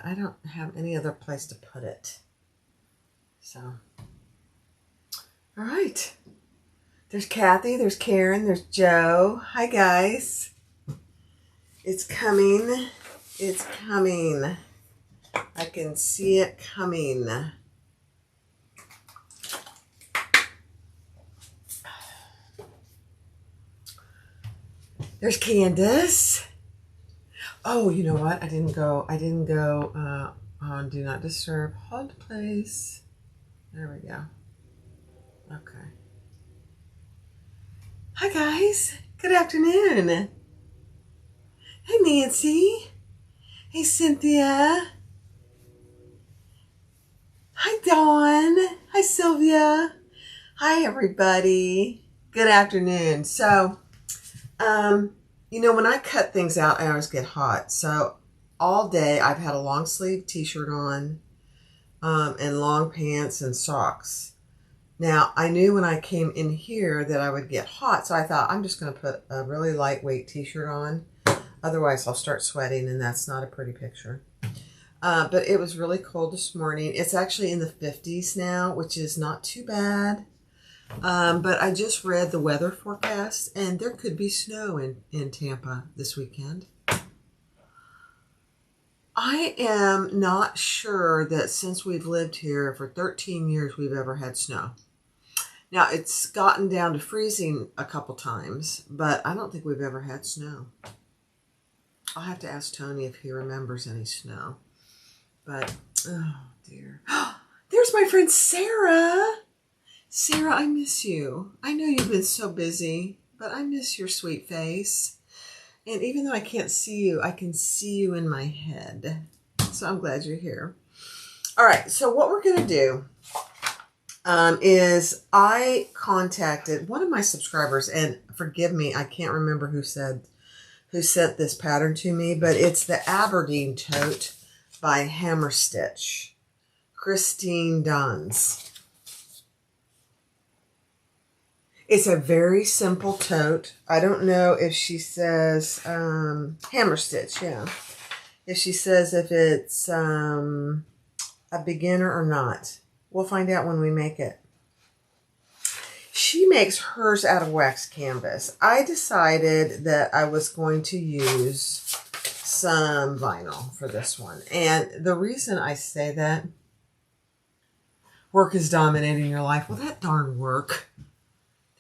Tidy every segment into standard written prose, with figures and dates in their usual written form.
I don't have any other place to put it. So, all right. There's Kathy, there's Karen, there's Joe. Hi, guys. It's coming. It's coming. I can see it coming. There's Candace. Oh, you know what? I didn't go on Do Not Disturb. Hold, please. There we go. Okay. Hi, guys. Good afternoon. Hey, Nancy. Hey, Cynthia. Hi, Dawn. Hi, Sylvia. Hi, everybody. Good afternoon. So, when I cut things out, I always get hot. So, all day I've had a long sleeve t-shirt on, and long pants and socks. Now, I knew when I came in here that I would get hot, so I thought I'm just going to put a really lightweight t-shirt on. Otherwise, I'll start sweating, and that's not a pretty picture. But it was really cold this morning. It's actually in the 50s now, which is not too bad. But I just read the weather forecast, and there could be snow in Tampa this weekend. I am not sure that since we've lived here for 13 years, we've ever had snow. Now, it's gotten down to freezing a couple times, but I don't think we've ever had snow. I'll have to ask Tony if he remembers any snow. But, oh dear. There's my friend Sarah. Sarah, I miss you. I know you've been so busy, but I miss your sweet face. And even though I can't see you, I can see you in my head. So I'm glad you're here. All right, so what we're going to do is I contacted one of my subscribers, and forgive me, I can't remember who sent this pattern to me, but it's the Aberdeene tote by Hammer Stitch, Christine Duns. It's a very simple tote. I don't know if she says Hammer Stitch, yeah. If she says if it's a beginner or not. We'll find out when we make it. She makes hers out of wax canvas. I decided that I was going to use some vinyl for this one. And the reason I say that, work is dominating your life. Well, that darn work.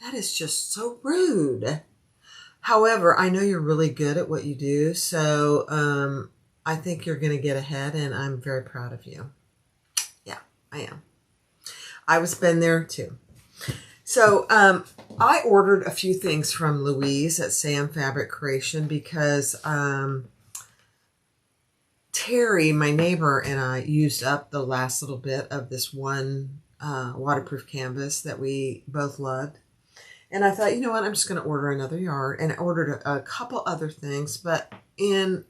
That is just so rude. However, I know you're really good at what you do. So I think you're going to get ahead, and I'm very proud of you. Yeah, I am. I was been there too. So I ordered a few things from Louise at Sam Fabric Creation because Terry, my neighbor, and I used up the last little bit of this one waterproof canvas that we both loved. And I thought, you know what, I'm just going to order another yard. And I ordered a couple other things, but in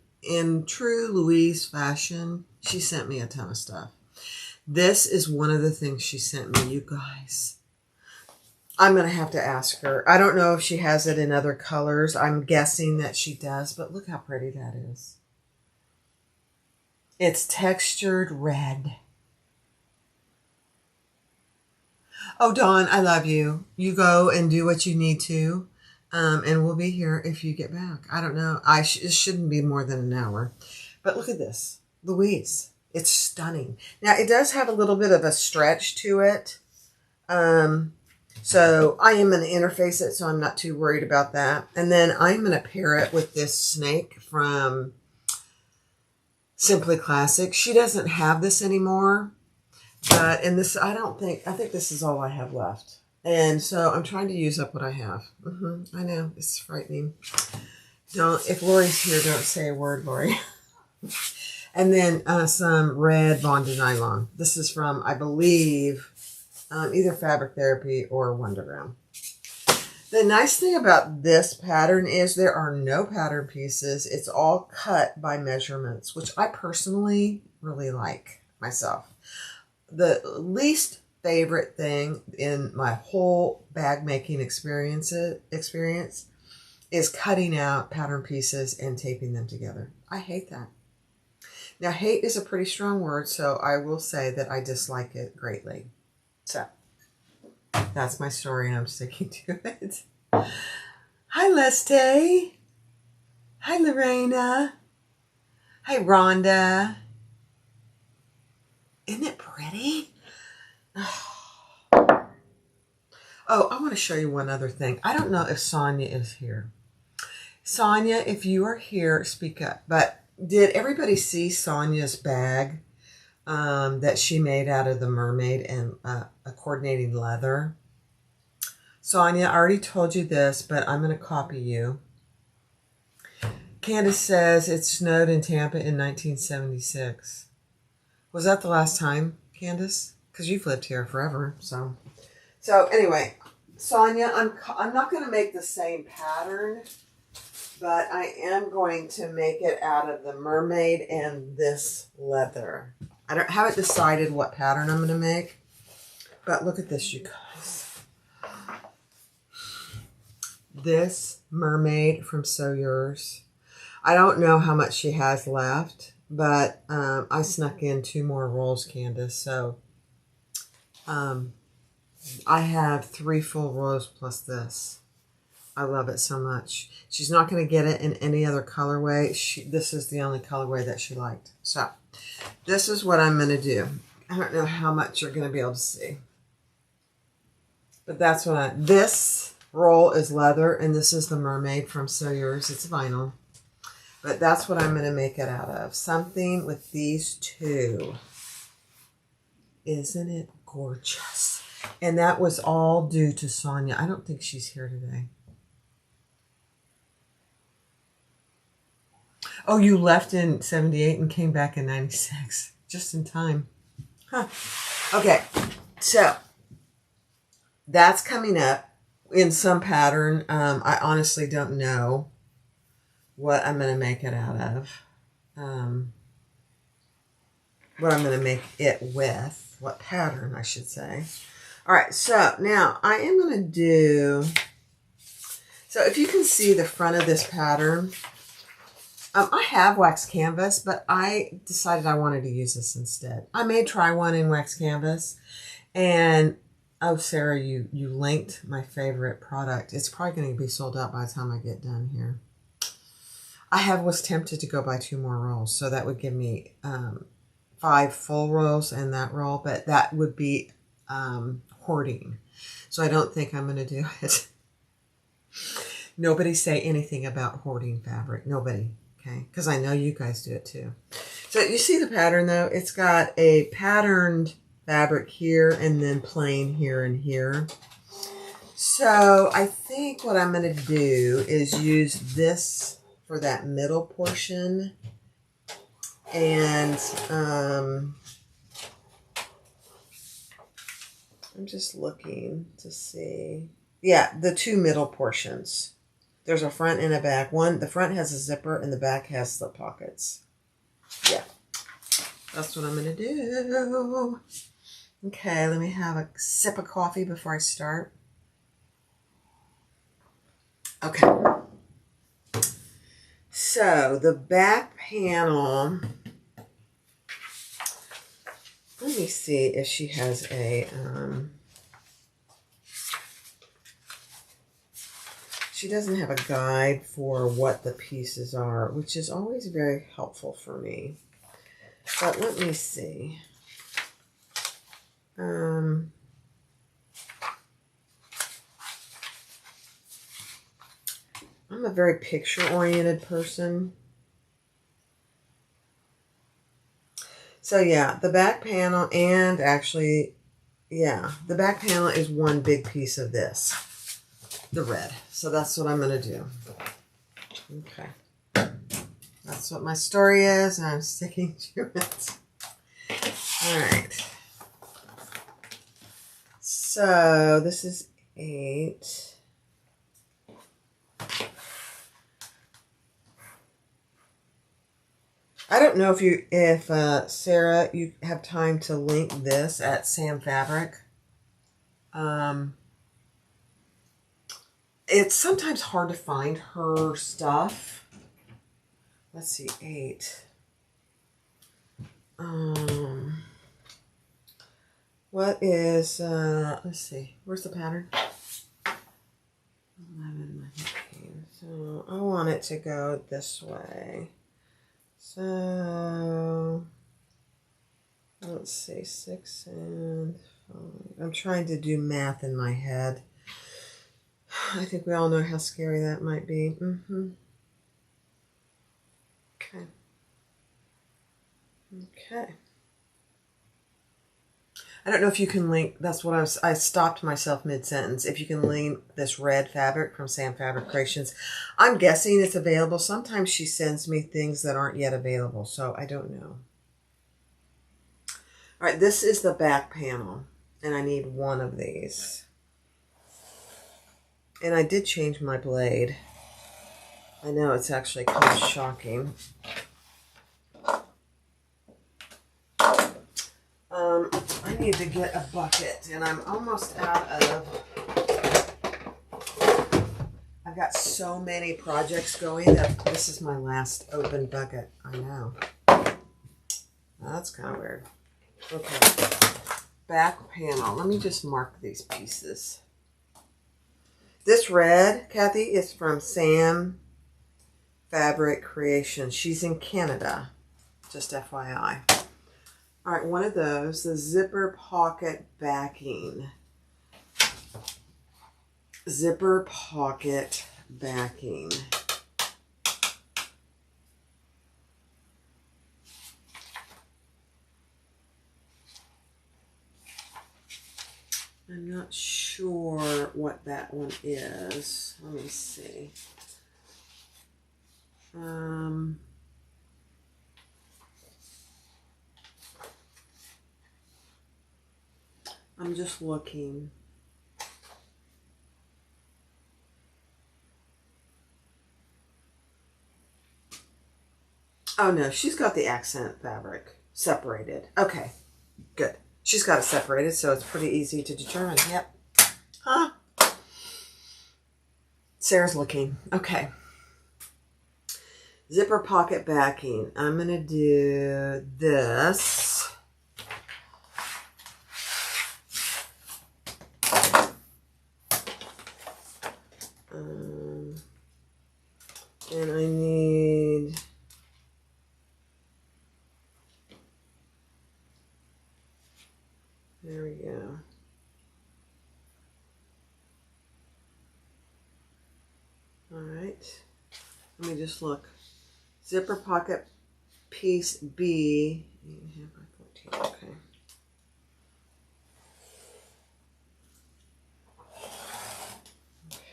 true Louise fashion, she sent me a ton of stuff. This is one of the things she sent me, you guys. I'm going to have to ask her. I don't know if she has it in other colors. I'm guessing that she does, but look how pretty that is. It's textured red. Oh, Dawn, I love you. You go and do what you need to, and we'll be here if you get back. I don't know. It shouldn't be more than an hour. But look at this. Louise. It's stunning. Now, it does have a little bit of a stretch to it. So I am going to interface it, so I'm not too worried about that. And then I'm going to pair it with this snake from Simply Classic. She doesn't have this anymore. But, and this, I think this is all I have left. And so I'm trying to use up what I have. I know, it's frightening. If Lori's here, don't say a word, Lori. And then some red bonded nylon. This is from, I believe, either Fabric Therapy or Wonderground. The nice thing about this pattern is there are no pattern pieces. It's all cut by measurements, which I personally really like myself. The least favorite thing in my whole bag making experience is cutting out pattern pieces and taping them together. I hate that. Now, hate is a pretty strong word, so I will say that I dislike it greatly. So, that's my story, and I'm sticking to it. Hi, Leste. Hi, Lorena. Hi, Rhonda. Isn't it pretty? Oh, I want to show you one other thing. I don't know if Sonia is here. Sonia, if you are here, speak up. But did everybody see Sonia's bag that she made out of the mermaid and a coordinating leather? Sonia, I already told you this, but I'm going to copy you. Candace says it snowed in Tampa in 1976. Was that the last time, Candace? Because you've lived here forever, so. So anyway, Sonia, I'm not going to make the same pattern, but I am going to make it out of the mermaid and this leather. I haven't decided what pattern I'm going to make, but look at this, you guys. This mermaid from So Yours. I don't know how much she has left, but I snuck in 2 more rolls, Candace, so I have 3 full rows plus this. I love it so much. She's not going to get it in any other colorway. This is the only colorway that she liked. So this is what I'm going to do. I don't know how much you're going to be able to see. But that's what this roll is leather, and this is the mermaid from So Yours. It's vinyl. But that's what I'm going to make it out of. Something with these 2. Isn't it gorgeous? And that was all due to Sonia. I don't think she's here today. Oh, you left in 78 and came back in 96. Just in time. Huh. Okay. So, that's coming up in some pattern. I honestly don't know what I'm going to make it out of. What I'm going to make it with. What pattern, I should say. All right, so now I am going to do... So if you can see the front of this pattern, I have wax canvas, but I decided I wanted to use this instead. I may try one in wax canvas. And, oh, Sarah, you linked my favorite product. It's probably going to be sold out by the time I get done here. I was tempted to go buy 2 more rolls, so that would give me 5 full rolls and that roll, but that would be hoarding. So I don't think I'm going to do it. Nobody say anything about hoarding fabric. Nobody, okay? Because I know you guys do it too. So you see the pattern though? It's got a patterned fabric here and then plain here and here. So I think what I'm going to do is use this for that middle portion, and I'm just looking to see. Yeah, the 2 middle portions. There's a front and a back. The front has a zipper and the back has slip pockets. Yeah, that's what I'm going to do. Okay, let me have a sip of coffee before I start. Okay. So the back panel, let me see if she has a, she doesn't have a guide for what the pieces are, which is always very helpful for me. But let me see. I'm a very picture-oriented person. So yeah, the back panel, and actually, yeah, the back panel is one big piece of this, the red. So that's what I'm going to do. Okay. That's what my story is, and I'm sticking to it. All right. So this is 8. I don't know if Sarah, you have time to link this at Sam Fabric. It's sometimes hard to find her stuff. Let's see, 8. What is, let's see, where's the pattern? 11, 19. So I want it to go this way. So let's see, 6 and 5. I'm trying to do math in my head. I think we all know how scary that might be. Okay. Okay. I don't know if you can link, that's what I stopped myself mid-sentence. If you can link this red fabric from Sam Fabric Creations. I'm guessing it's available. Sometimes she sends me things that aren't yet available, so I don't know. All right, this is the back panel, and I need one of these. And I did change my blade. I know it's actually kind of shocking. I need to get a bucket, and I'm almost out of... I've got so many projects going that this is my last open bucket. I know. That's kind of weird. Okay. Back panel. Let me just mark these pieces. This red, Kathy, is from Sam Fabric Creations. She's in Canada. Just FYI. All right, one of those, the zipper pocket backing. Zipper pocket backing. I'm not sure what that one is. Let me see. I'm just looking. Oh no, she's got the accent fabric separated. Okay, good. She's got it separated, so it's pretty easy to determine. Yep. Huh? Sarah's looking. Okay. Zipper pocket backing. I'm going to do this. And I need... There we go. All right. Let me just look. Zipper pocket piece B. 8.5 by 14. Okay.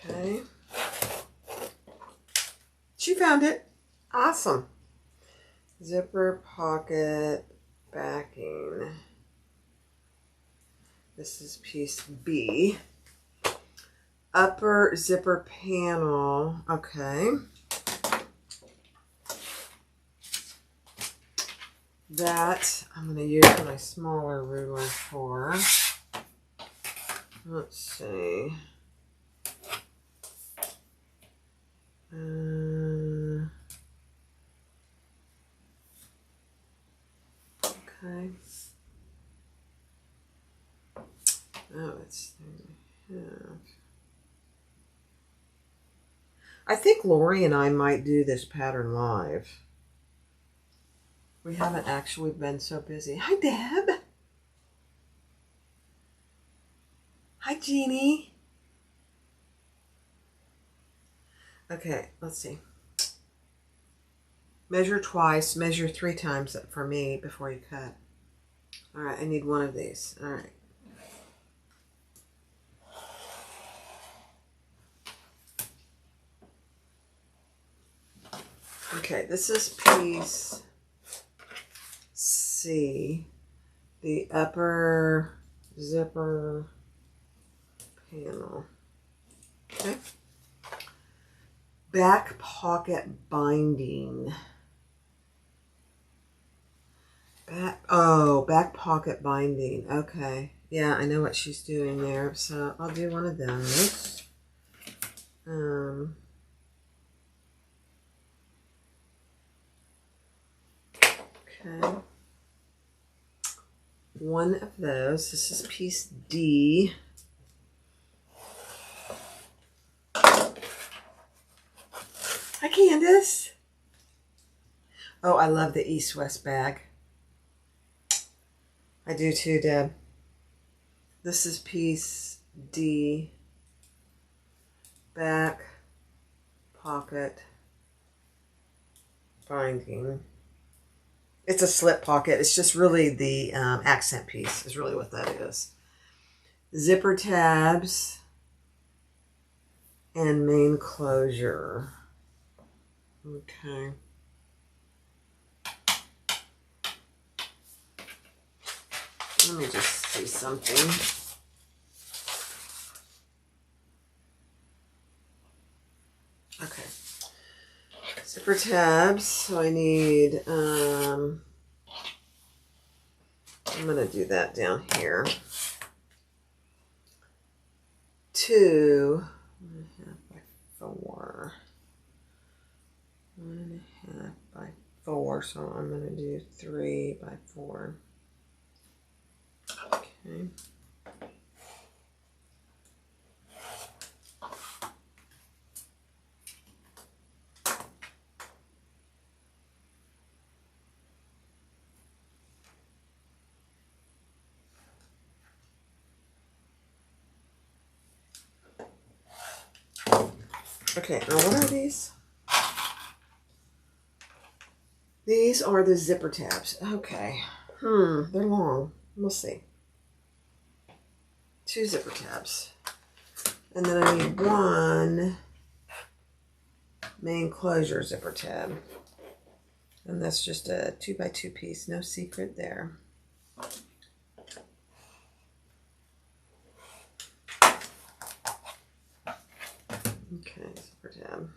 Okay. She found it. Awesome. Zipper pocket backing. This is piece B. Upper zipper panel. Okay. That I'm going to use my smaller ruler for. Let's see. Okay. Oh, it's 3.5. I think Lori and I might do this pattern live. We haven't actually been so busy. Hi, Deb. Hi, Jeannie. Okay, let's see. Measure twice, measure 3 times for me before you cut. All right, I need one of these. All right. Okay, this is piece C, the upper zipper panel. Okay. Back pocket binding. Back pocket binding. Okay. Yeah, I know what she's doing there. So I'll do one of those. Okay. one of those. This is piece D. Hi, Candace. Oh, I love the East-West bag. I do too, Deb. This is piece D. Back, pocket, binding. It's a slip pocket. It's just really the accent piece is really what that is. Zipper tabs and main closure. Okay. Let me just see something. Okay. Zipper tabs. So I need, I'm going to do that down here. 2 1.5 by 4. 1.5 by 4. So I'm going to do 3 by 4. Okay. Okay, now what are these? These are the zipper tabs. Okay. They're long. We'll see. 2 zipper tabs. And then I need 1 main closure zipper tab. And that's just a 2 by 2 piece. No secret there. Okay, zipper tab.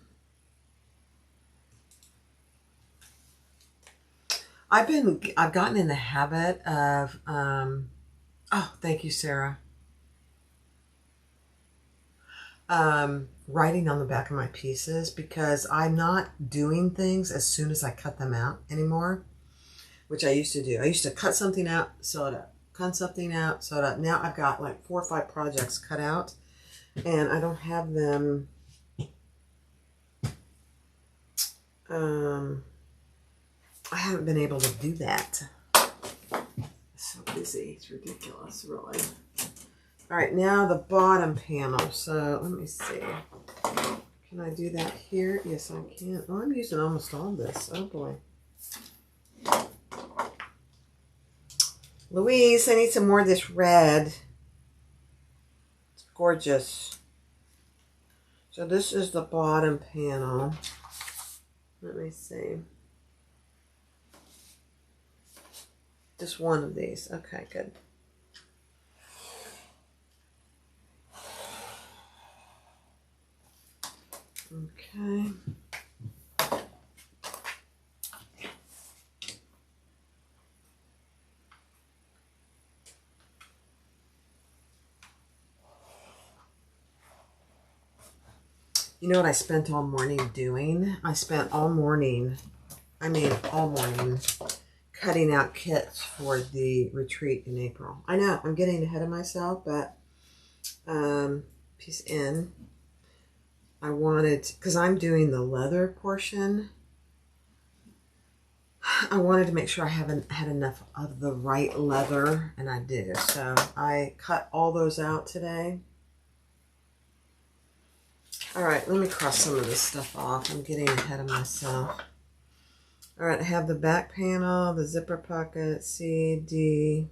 I've gotten in the habit of, oh, thank you, Sarah. Writing on the back of my pieces because I'm not doing things as soon as I cut them out anymore, which I used to do. I used to cut something out, sew it up. Cut something out, sew it up. Now I've got like 4 or 5 projects cut out and I don't have them. I haven't been able to do that. It's so busy. It's ridiculous, really. All right, now the bottom panel. So let me see. Can I do that here? Yes, I can. Oh, I'm using almost all this. Oh, boy. Louise, I need some more of this red. It's gorgeous. So this is the bottom panel. Let me see. Just one of these. Okay, good. Okay. You know what I spent all morning doing? I spent all morning, all morning, cutting out kits for the retreat in April. I know, I'm getting ahead of myself, but piece N. I wanted, because I'm doing the leather portion, I wanted to make sure I haven't had enough of the right leather, and I do. So I cut all those out today. All right, let me cross some of this stuff off. I'm getting ahead of myself. All right, I have the back panel, the zipper pocket, C, D,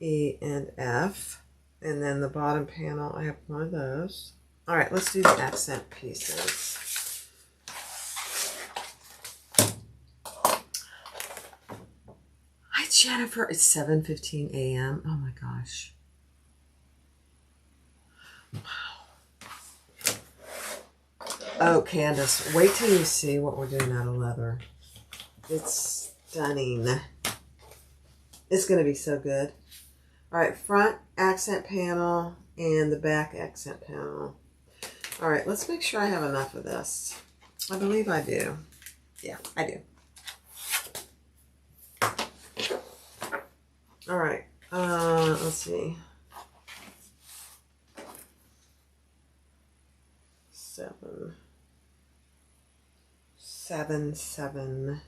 E, and F. And then the bottom panel, I have one of those. All right, let's do the accent pieces. Hi, Jennifer. It's 7:15 a.m. Oh, my gosh. Wow. Oh, Candace, wait till you see what we're doing out of leather. It's stunning. It's going to be so good. All right, front accent panel and the back accent panel. All right, let's make sure I have enough of this. I believe I do. Yeah, I do. All right. Let's see. 7, 7, 7.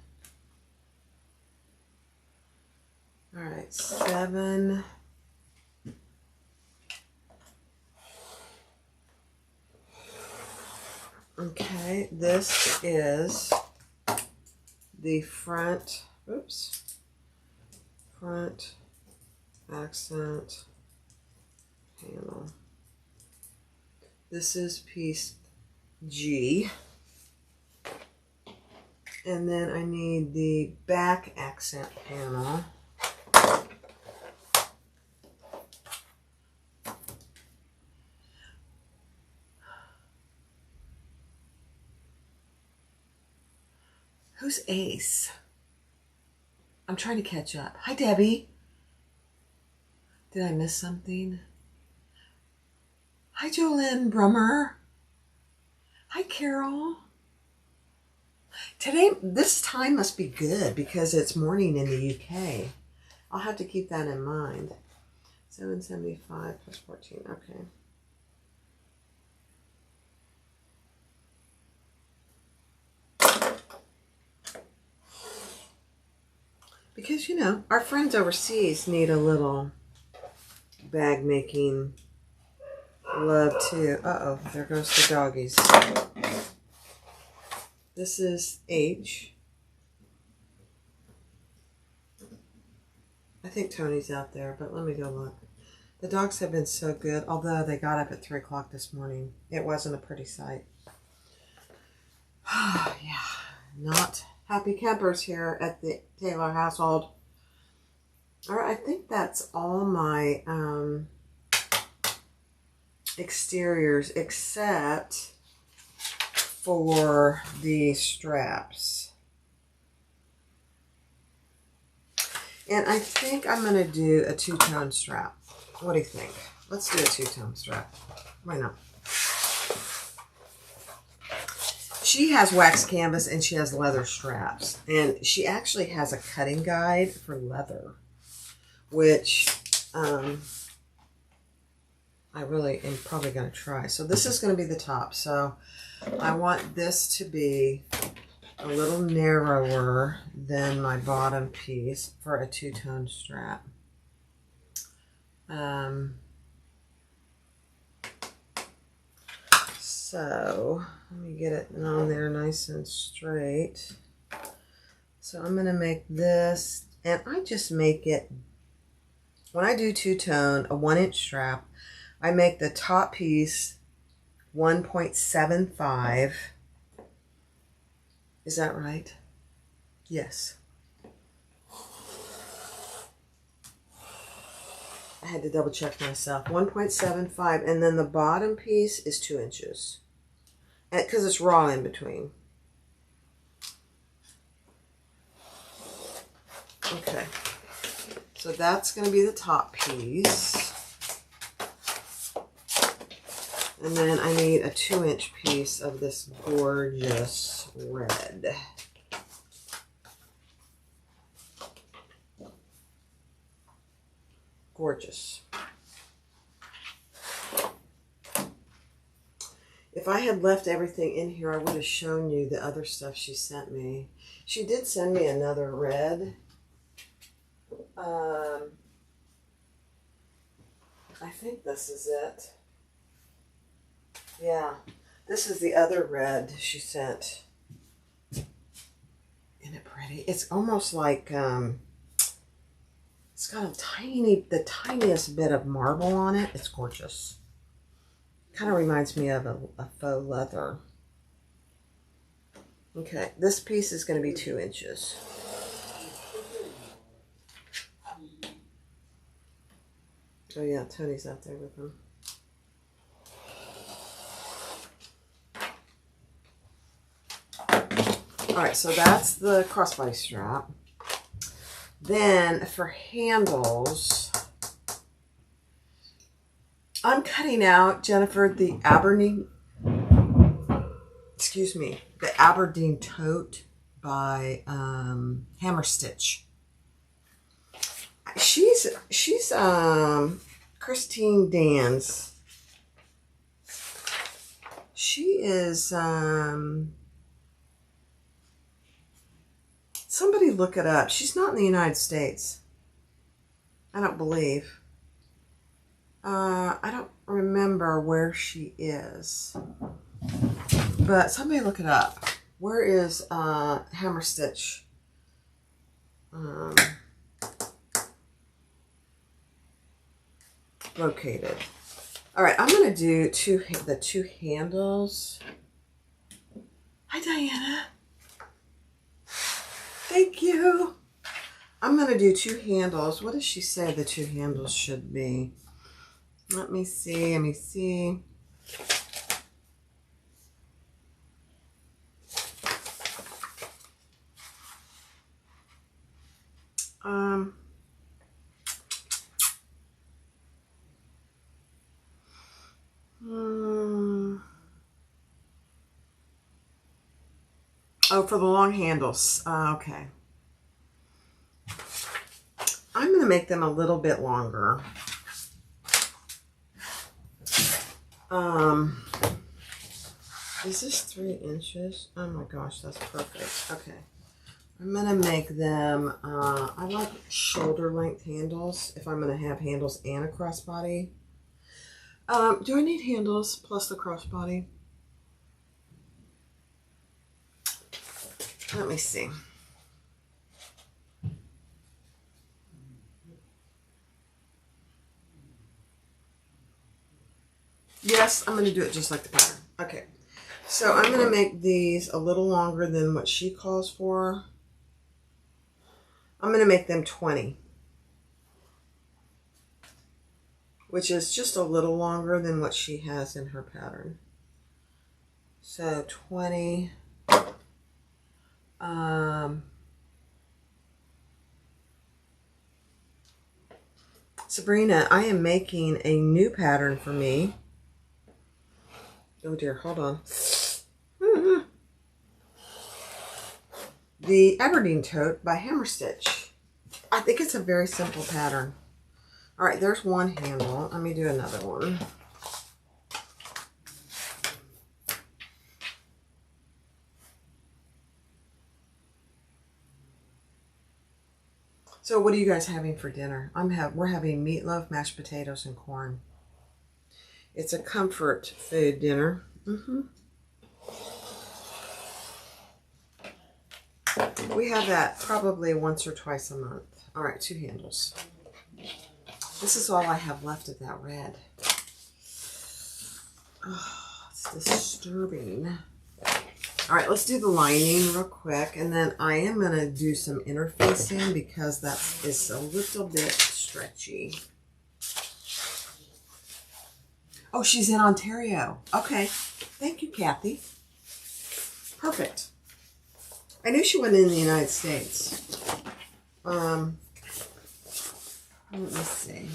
All right, 7. Okay, this is the front, front accent panel. This is piece G. And then I need the back accent panel. Who's Ace? I'm trying to catch up. Hi, Debbie. Did I miss something? Hi, Jolynn Brummer. Hi, Carol. Today, this time must be good because it's morning in the UK. I'll have to keep that in mind. 775 plus 14. Okay. Because, you know, our friends overseas need a little bag making love too. Uh-oh, there goes the doggies. This is H. I think Tony's out there, but let me go look. The dogs have been so good, although they got up at 3 o'clock this morning. It wasn't a pretty sight. Yeah, not happy campers here at the Taylor household. All right, I think that's all my exteriors except for the straps. And I think I'm going to do a two-tone strap. What do you think? Let's do a two-tone strap. Why not? She has wax canvas and she has leather straps. And she actually has a cutting guide for leather, which I really am probably going to try. So this is going to be the top. So I want this to be a little narrower than my bottom piece for a two-tone strap. So let me get it on there nice and straight. So I'm going to make this, and I just make it, when I do two-tone, a 1-inch strap, I make the top piece 1.75. Is that right? Yes. I had to double check myself. 1.75, and then the bottom piece is 2 inches. Because it's raw in between. Okay. So that's going to be the top piece. And then I need a 2-inch piece of this gorgeous red. Gorgeous. If I had left everything in here, I would have shown you the other stuff she sent me. She did send me another red. I think this is it. Yeah, this is the other red she sent. Isn't it pretty? It's almost like, it's got the tiniest bit of marble on it. It's gorgeous. Kind of reminds me of a faux leather. Okay, this piece is going to be 2 inches. Oh yeah, Tony's out there with him. All right, so that's the crossbody strap. Then for handles, I'm cutting out, Jennifer, the Aberdeene, the Aberdeene tote by Hammer Stitch. She's she's Christine Dans. She is somebody look it up. She's not in the United States. I don't believe. I don't remember where she is. But somebody look it up. Where is Hammer Stitch? Located. All right, I'm going to do the two handles. Hi, Diana. Thank you. I'm going to do two handles. What does she say the two handles should be? Let me see. Let me see. Oh, for the long handles. Okay. I'm going to make them a little bit longer. Is this 3 inches? Oh my gosh, that's perfect. Okay. I'm going to make them, I like shoulder length handles if I'm going to have handles and a crossbody. Do I need handles plus the crossbody? Let me see. Yes, I'm going to do it just like the pattern. Okay. So I'm going to make these a little longer than what she calls for. I'm going to make them 20. Which is just a little longer than what she has in her pattern. So 20. Sabrina, I am making a new pattern for me. Oh dear, hold on. The Aberdeene tote by Hammer Stitch. I think it's a very simple pattern. All right, there's one handle. Let me do another one. So what are you guys having for dinner? We're having meatloaf, mashed potatoes, and corn. It's a comfort food dinner. We have that probably once or twice a month. All right, 2 handles. This is all I have left of that red. Oh, it's disturbing. All right, let's do the lining real quick, and then I am going to do some interfacing because that is a little bit stretchy. Oh, she's in Ontario. Okay. Thank you, Kathy. Perfect. I knew she wasn't in the United States. Let me see.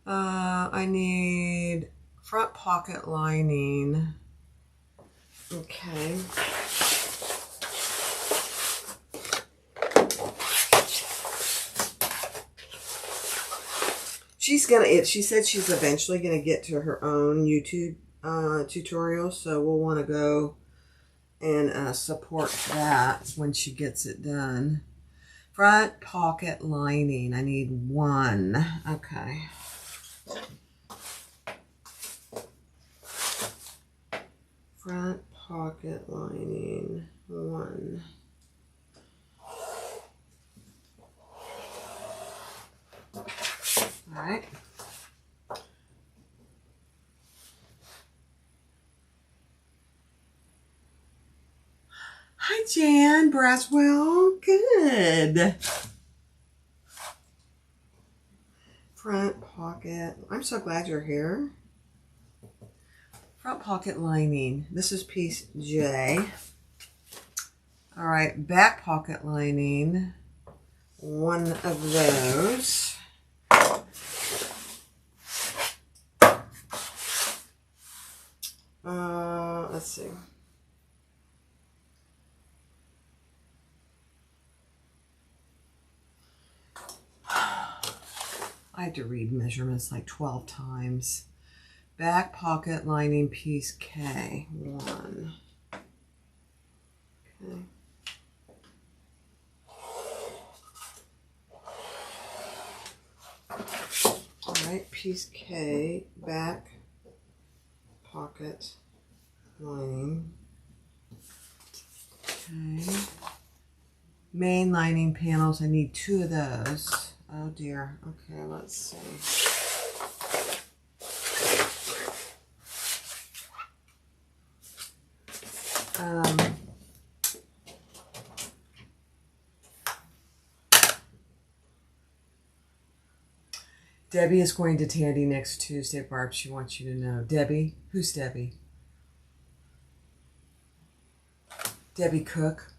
I need front pocket lining. Okay. She said she's eventually gonna get to her own YouTube tutorial, so we'll want to go and support that when she gets it done. Front pocket lining. I need 1. Okay. Front pocket lining 1. All right. Hi, Jan Braswell. Good. Front pocket. I'm so glad you're here. Front pocket lining. This is piece J. All right, back pocket lining. 1 of those. Let's see. I had to read measurements like 12 times. Back pocket lining piece K. 1. Okay. All right, piece K, back pocket lining. Okay. Main lining panels, I need 2 of those. Oh dear. Okay, let's see. Debbie is going to Tandy next Tuesday, Barb. She wants you to know. Debbie? Who's Debbie? Debbie Cook.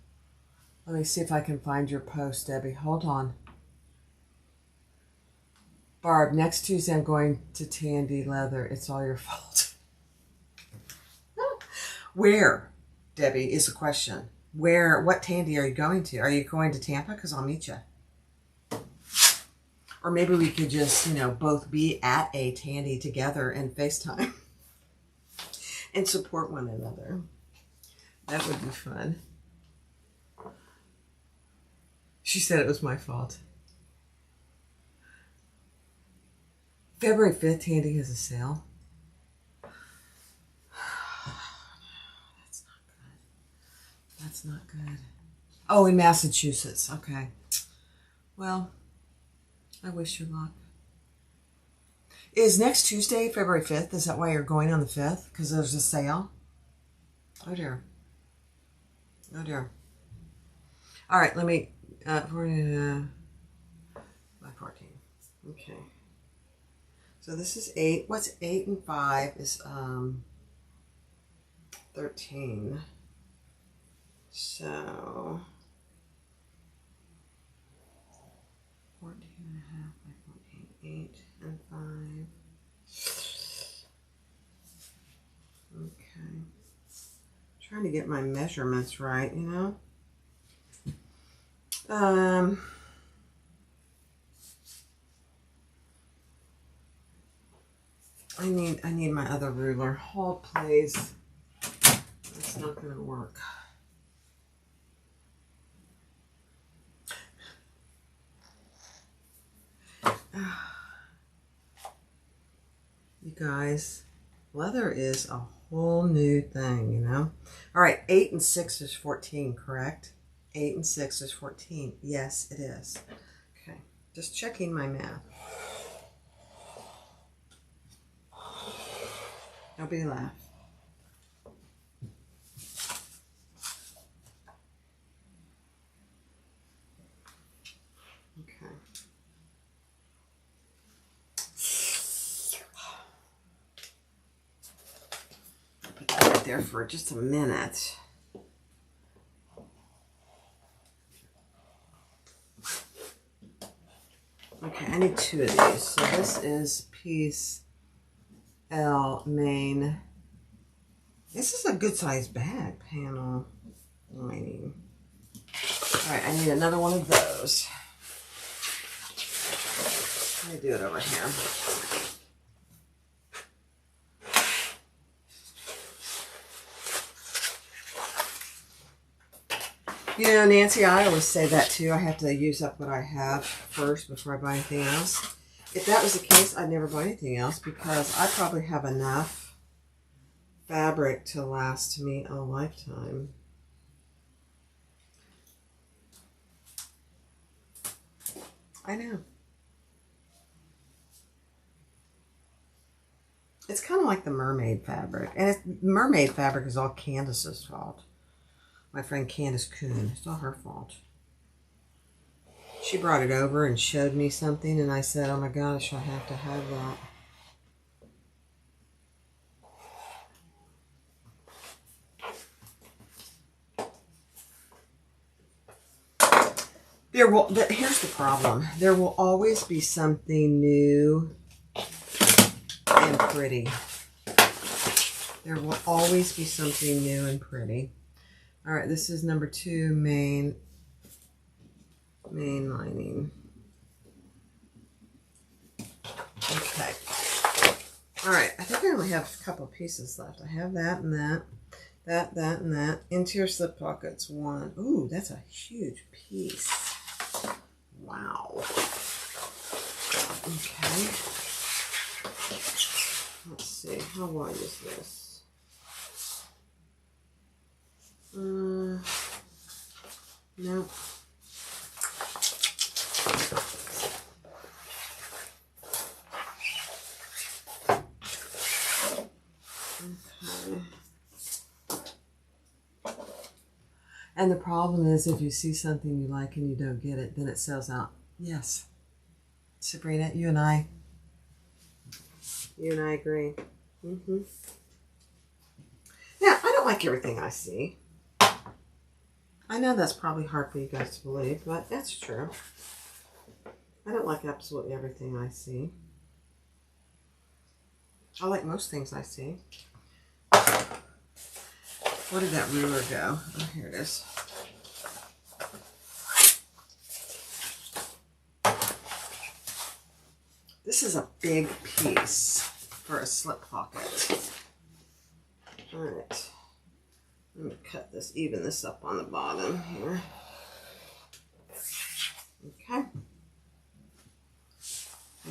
Let me see if I can find your post, Debbie. Hold on. Barb, next Tuesday I'm going to Tandy Leather. It's all your fault. Where, Debbie, is the question. Where, what Tandy are you going to? Are you going to Tampa? Because I'll meet you. Or maybe we could just, you know, both be at a Tandy together and FaceTime and support one another. That would be fun. She said it was my fault. February 5th, Tandy has a sale. That's not good. That's not good. Oh, in Massachusetts. Okay. Well, I wish you luck. Is next Tuesday, February 5th? Is that why you're going on the 5th? Because there's a sale? Oh, dear. Oh, dear. All right, let me... 14. Okay. So this is 8. What's 8 and 5 is 13. So 14 and a half by 14. 8 and 5. Okay. Trying to get my measurements right, you know. I need my other ruler. Hold, please. It's not going to work. You guys, leather is a whole new thing, you know. All right, 8 and 6 is 14, correct? 8 and 6 is 14. Yes, it is. Okay, just checking my math. Nobody laugh. Okay. Put that right there for just a minute. Okay, I need 2 of these. So this is piece L main. This is a good sized bag. Panel lining. All right, I need another one of those. Let me do it over here. You know, Nancy, I always say that too. I have to use up what I have first before I buy anything else. If that was the case, I'd never buy anything else because I probably have enough fabric to last me a lifetime. I know. It's kind of like the mermaid fabric. And mermaid fabric is all Candace's fault. My friend Candace Kuhn. It's all her fault. She brought it over and showed me something, and I said, oh my gosh, I have to have that. Here's the problem. There will always be something new and pretty. There will always be something new and pretty. All right, this is number 2, main lining. only have a couple pieces left. I have that and that. That, and that. Interior slip pockets, 1. Ooh, that's a huge piece. Wow. Okay. Let's see. How wide is this? No. And the problem is if you see something you like and you don't get it, then it sells out. Yes. Sabrina, you and I agree. Yeah, I don't like everything I see. I know that's probably hard for you guys to believe, but that's true. I don't like absolutely everything I see. I like most things I see. Where did that ruler go? Oh, here it is. This is a big piece for a slip pocket. All right. Let me cut this, even this up on the bottom here. Okay.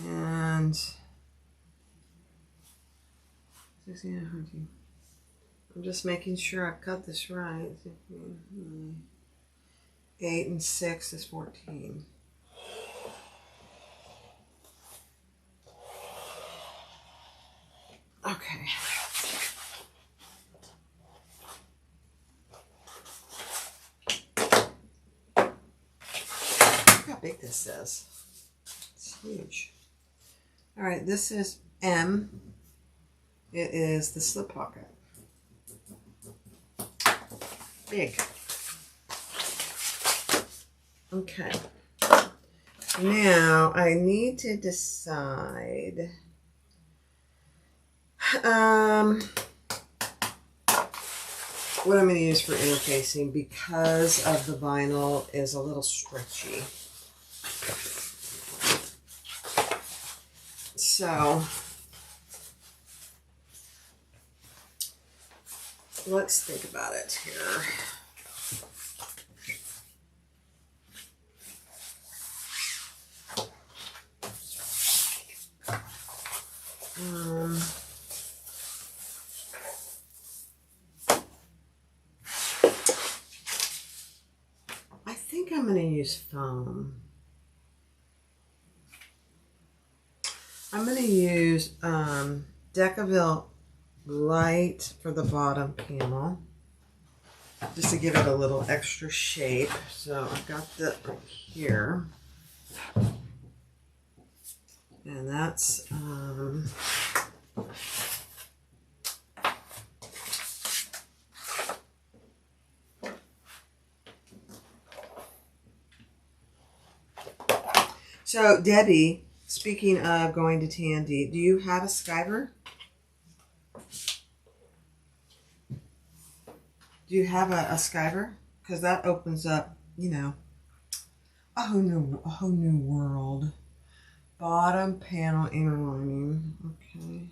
And I'm just making sure I've cut this right. 8 and 6 is 14. Okay. Look how big this is. It's huge. All right, this is M. It is the slip pocket. Big. Okay. Now I need to decide what I'm going to use for interfacing, because of the vinyl is a little stretchy. So let's think about it here. I think I'm going to use foam. I'm going to use Decaville Light for the bottom panel, just to give it a little extra shape. So I've got that right here. And that's so Debbie, speaking of going to Tandy, do you have a skiver? Do you have a skiver? Because that opens up, you know, a whole new world. Bottom panel inner lining. Okay.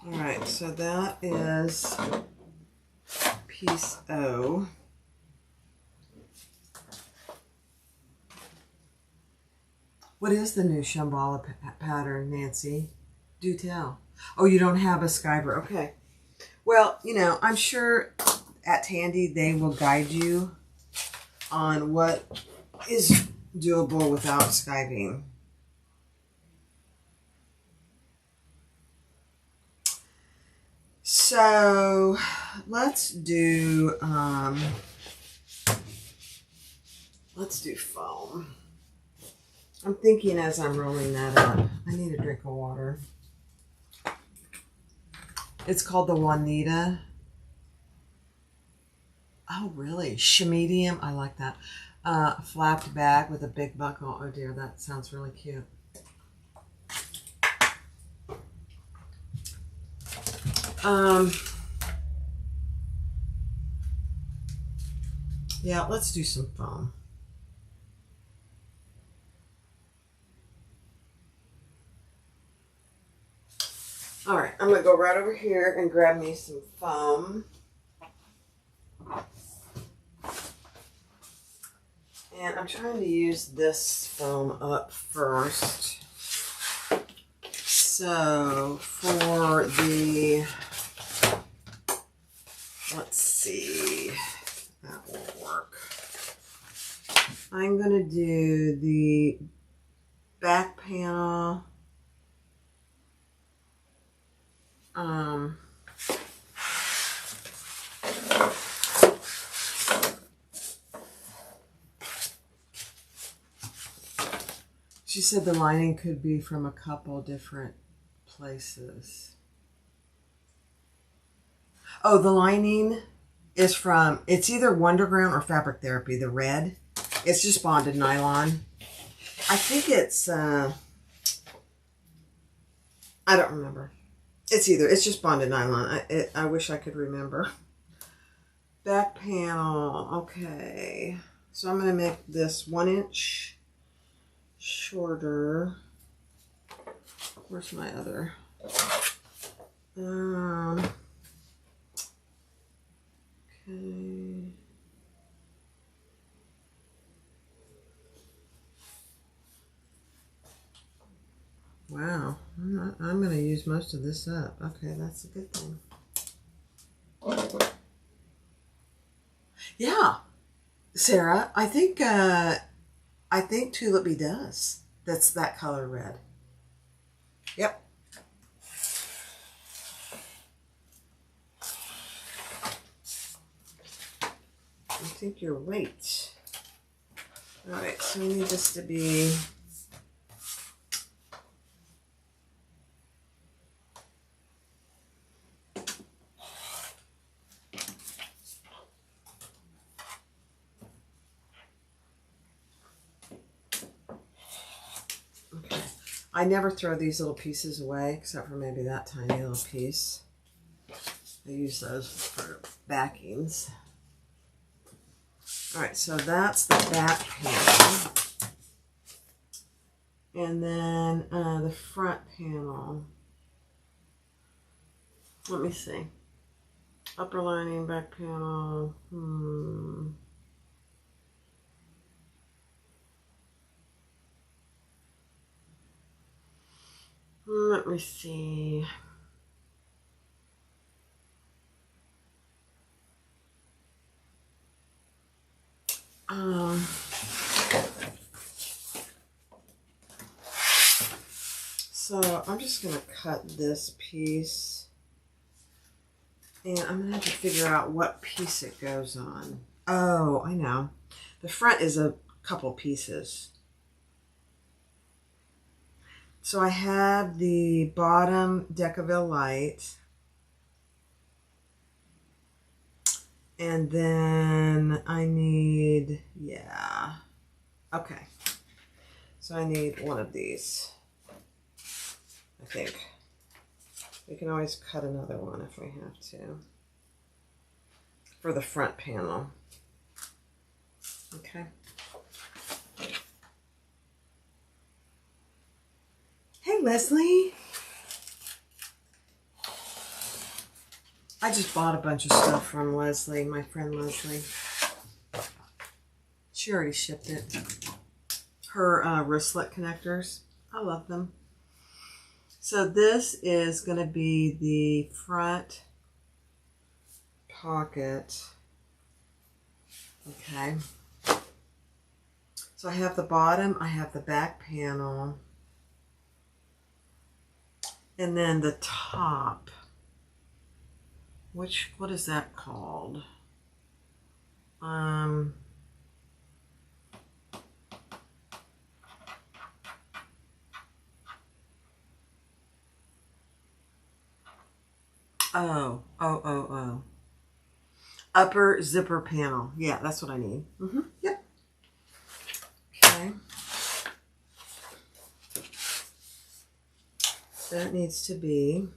All right, so that is piece O. What is the new Shambhala pattern, Nancy? Do tell. Oh, you don't have a skiver. Okay. Well, you know, I'm sure at Tandy they will guide you on what is doable without skiving. So let's do foam. I'm thinking as I'm rolling that up, I need a drink of water. It's called the Juanita. Oh, really? Shemedium. I like that. Flapped bag with a big buckle. Oh, dear. That sounds really cute. Yeah, let's do some foam. All right, I'm going to go right over here and grab me some foam. And I'm trying to use this foam up first. So for the, let's see, that won't work. I'm going to do the back panel. She said the lining could be from a couple different places. Oh, the lining is from, it's either Wonderground or Fabric Therapy, the red. It's just bonded nylon. I think it's, I don't remember. It's just bonded nylon. I wish I could remember. Back panel, okay. So I'm going to make this 1 inch shorter. Where's my other? Okay. Wow, I'm going to use most of this up. Okay, that's a good thing. Yeah, Sarah, I think Tulip Bee does. That's that color red. Yep. I think you're right. All right, so we need this to be okay. I never throw these little pieces away, except for maybe that tiny little piece. I use those for backings. All right, so that's the back panel. And then the front panel. Let me see. Upper lining, back panel. Let me see. So I'm just going to cut this piece, and I'm going to have to figure out what piece it goes on. Oh, I know. The front is a couple pieces. So I have the bottom Decaville light, and then I need, yeah, okay. So I need one of these. I think. We can always cut another one if we have to. For the front panel. Okay. Hey, Leslie. I just bought a bunch of stuff from Leslie, my friend Leslie. She already shipped it. Her wristlet connectors. I love them. So this is going to be the front pocket. Okay. So I have the bottom, I have the back panel, and then the top. What is that called? Oh. Upper zipper panel. Yeah, that's what I need. Yep. Okay. That needs to be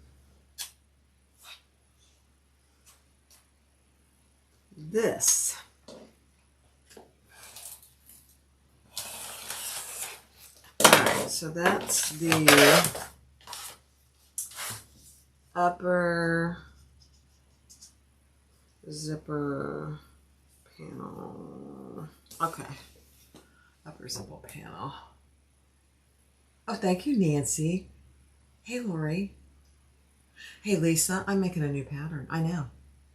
this. so that's the upper zipper panel. Okay. Upper zipper panel. Oh, thank you, Nancy. Hey, Lori. Hey, Lisa. I'm making a new pattern. I know.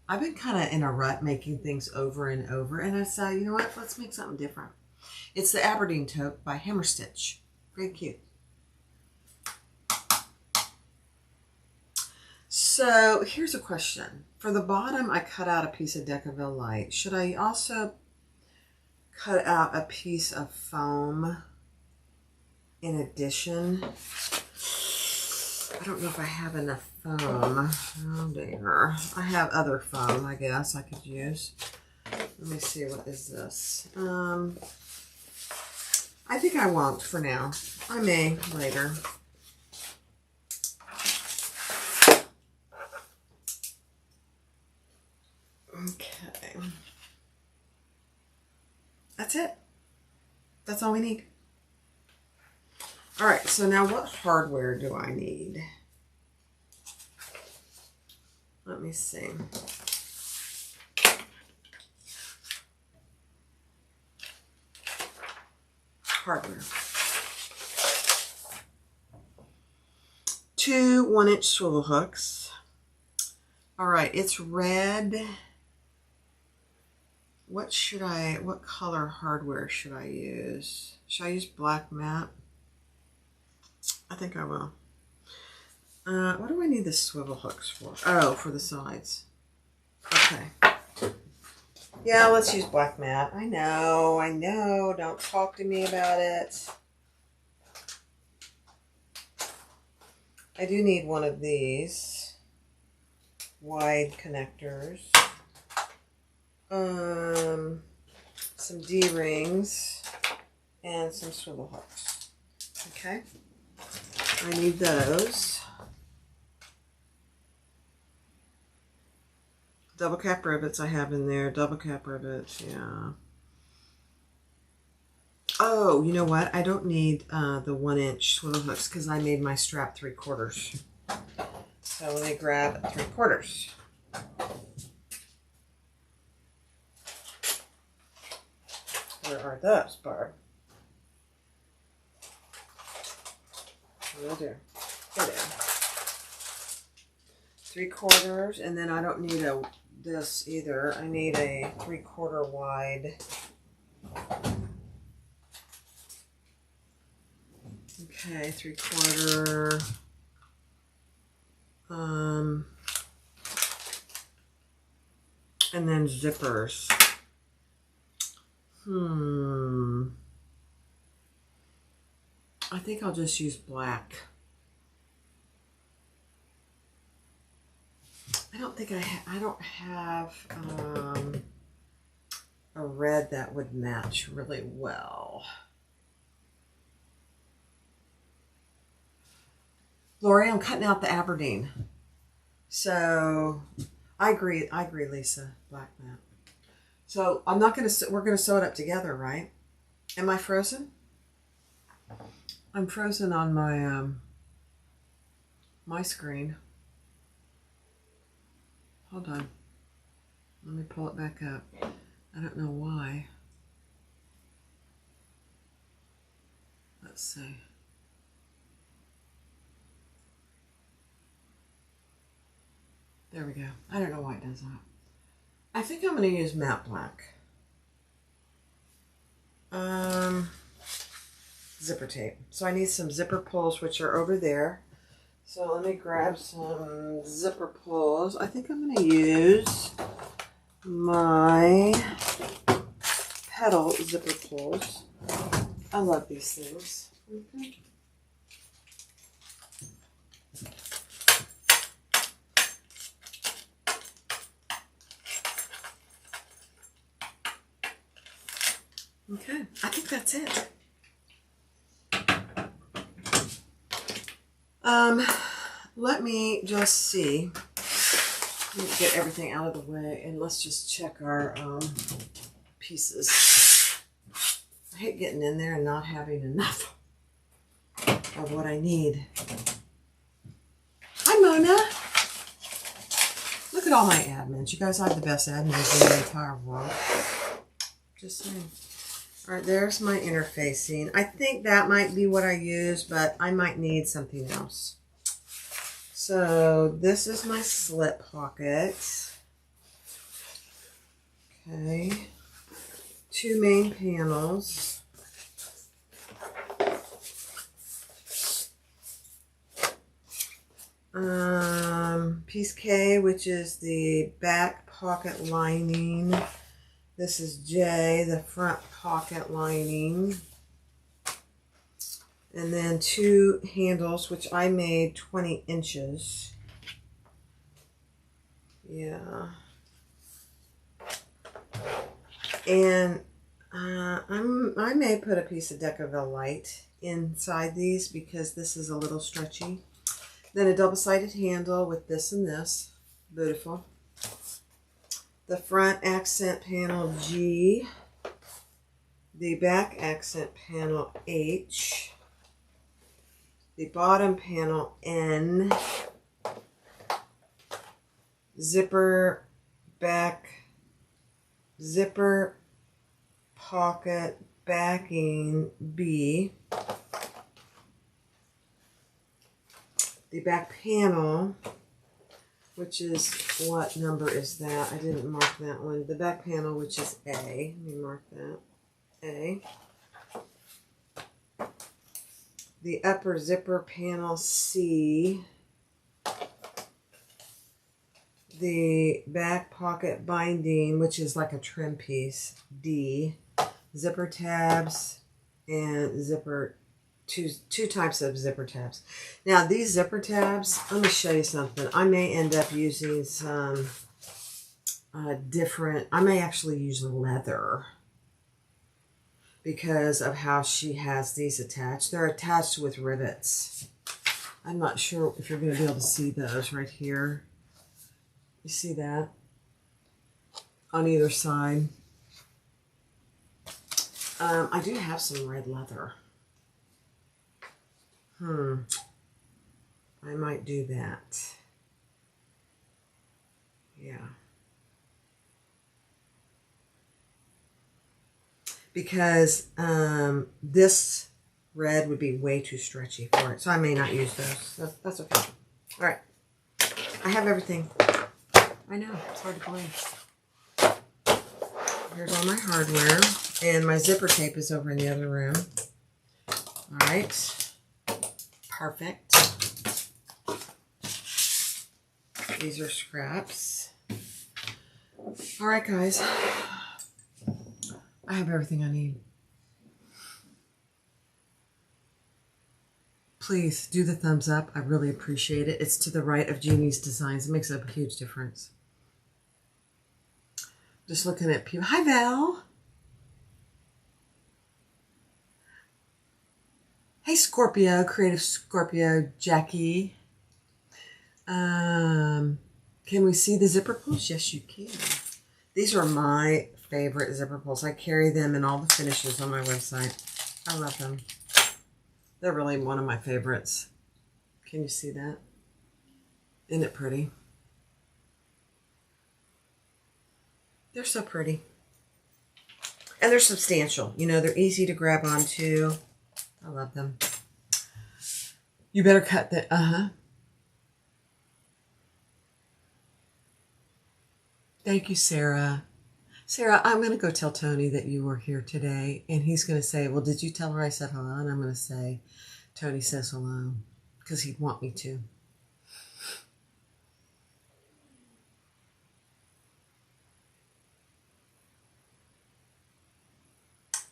I've been kind of in a rut making things over and over. And I said, you know what? Let's make something different. It's the Aberdeene tote by Hammer Stitch. Very cute. So here's a question. For the bottom, I cut out a piece of Decaville Light. Should I also cut out a piece of foam in addition? I don't know if I have enough foam. Oh dear. I have other foam, I guess I could use. Let me see, what is this? I think I won't for now. I may later. Okay. That's it. That's all we need. All right, so now what hardware do I need? Let me see. Hardware. 2 1-inch swivel hooks. All right, it's red. What color hardware should I use? Should I use black matte? I think I will. What do I need the swivel hooks for? Oh, for the sides. Okay. Yeah, let's use black matte. I know. Don't talk to me about it. I do need one of these wide connectors. Some D-rings and some swivel hooks. Okay. I need those. Double cap rivets I have in there. Double cap rivets, yeah. Oh, you know what? I don't need the 1-inch swivel hooks because I made my strap 3/4. So let me grab 3/4. Where are those, Barb? Oh dear. There they are. 3/4, and then I don't need this either. I need a 3/4 wide. Okay, 3/4. And then zippers. I think I'll just use black. I don't think I don't have a red that would match really well. Lori, I'm cutting out the Aberdeene. So I agree, Lisa, black matte. So I'm not going to, we're going to sew it up together, right? Am I frozen? I'm frozen on my, my screen. Hold on. Let me pull it back up. I don't know why. Let's see. There we go. I don't know why it does that. I think I'm going to use matte black. Zipper tape. So I need some zipper pulls, which are over there. So let me grab some zipper pulls. I think I'm going to use my pedal zipper pulls. I love these things. Okay, I think that's it. Let me just see. Let me get everything out of the way and let's just check our pieces. I hate getting in there and not having enough. of what I need. Hi, Mona. Look at all my admins. You guys have the best admins in the entire world. Just saying. All right, there's my interfacing. I think that might be what I use, but I might need something else. So this is my slip pocket. Okay. 2 main panels. Piece K, which is the back pocket lining. This is J, the front pocket lining. And then 2 handles, which I made 20 inches. Yeah. And I may put a piece of Decaville Light inside these because this is a little stretchy. Then a double-sided handle with this and this. Beautiful. The front accent panel G. The back accent panel H. The bottom panel N. Zipper back, zipper pocket backing B. The back panel, which is, what number is that? I didn't mark that one. The back panel, which is A. Let me mark that. A. The upper zipper panel C. The back pocket binding, which is like a trim piece, D. Zipper tabs and zipper, two types of zipper tabs. Now these zipper tabs, let me show you something. I may end up using some different, I may actually use leather because of how she has these attached. They're attached with rivets. I'm not sure if you're going to be able to see those right here. You see that? On either side. I do have some red leather. I might do that. Yeah. Because this red would be way too stretchy for it. So I may not use those. That's okay. All right. I have everything. I know. It's hard to believe. Here's all my hardware. And my zipper tape is over in the other room. All right. Perfect. These are scraps. All right, guys. I have everything I need. Please do the thumbs up. I really appreciate it. It's to the right of Jeannie's designs. It makes a huge difference. Just looking at people. Hi, Val. Hey, Scorpio, Creative Scorpio, Jackie. Can we see the zipper pulls? Yes, you can. These are my favorite zipper pulls. I carry them in all the finishes on my website. I love them. They're really one of my favorites. Can you see that? Isn't it pretty? They're so pretty. And they're substantial. You know, they're easy to grab onto. I love them. You better cut the, Thank you, Sarah. Sarah, I'm going to go tell Tony that you were here today. And he's going to say, well, did you tell her I said hello? And I'm going to say, Tony says hello. Because he'd want me to.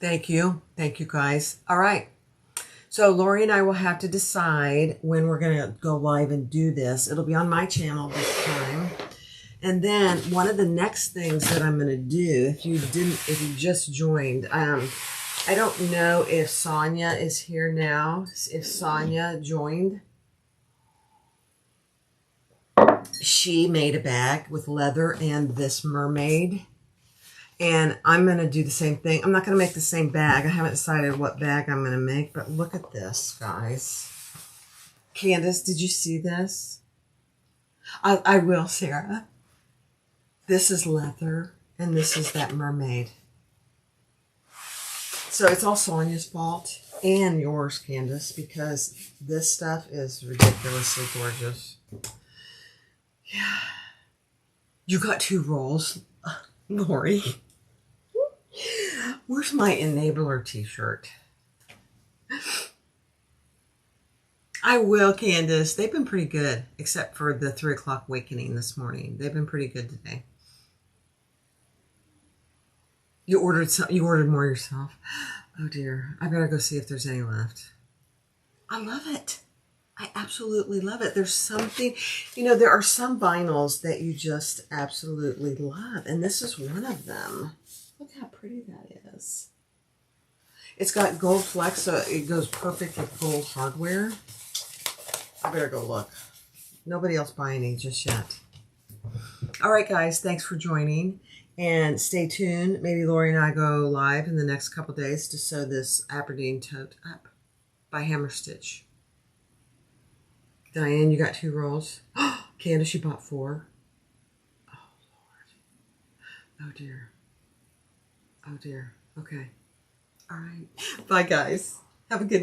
Thank you. Thank you, guys. All right. So Lori and I will have to decide when we're going to go live and do this. It'll be on my channel this time. And then one of the next things that I'm going to do, if you just joined, I don't know if Sonia is here now. If Sonia joined, she made a bag with leather and this mermaid. And I'm going to do the same thing. I'm not going to make the same bag. I haven't decided what bag I'm going to make, but look at this, guys. Candace, did you see this? I will, Sarah. This is leather, and this is that mermaid. So it's all Sonia's fault and yours, Candace, because this stuff is ridiculously gorgeous. Yeah. You got 2 rolls, Lori. Where's my enabler t-shirt? I will, Candace. They've been pretty good, except for the 3 o'clock awakening this morning. They've been pretty good today. You ordered more yourself. Oh dear. I better go see if there's any left. I love it. I absolutely love it. There's something, there are some vinyls that you just absolutely love. And this is one of them. Look how pretty that is. It's got gold flecks, so it goes perfect with gold hardware. I better go look. Nobody else buy any just yet. All right, guys. Thanks for joining. And stay tuned. Maybe Lori and I go live in the next couple days to sew this Aberdeene tote up by Hammer Stitch. Diane, you got 2 rolls. Candace, you bought 4. Oh, Lord. Oh, dear. Oh, dear. Okay. All right. Bye, guys. Have a good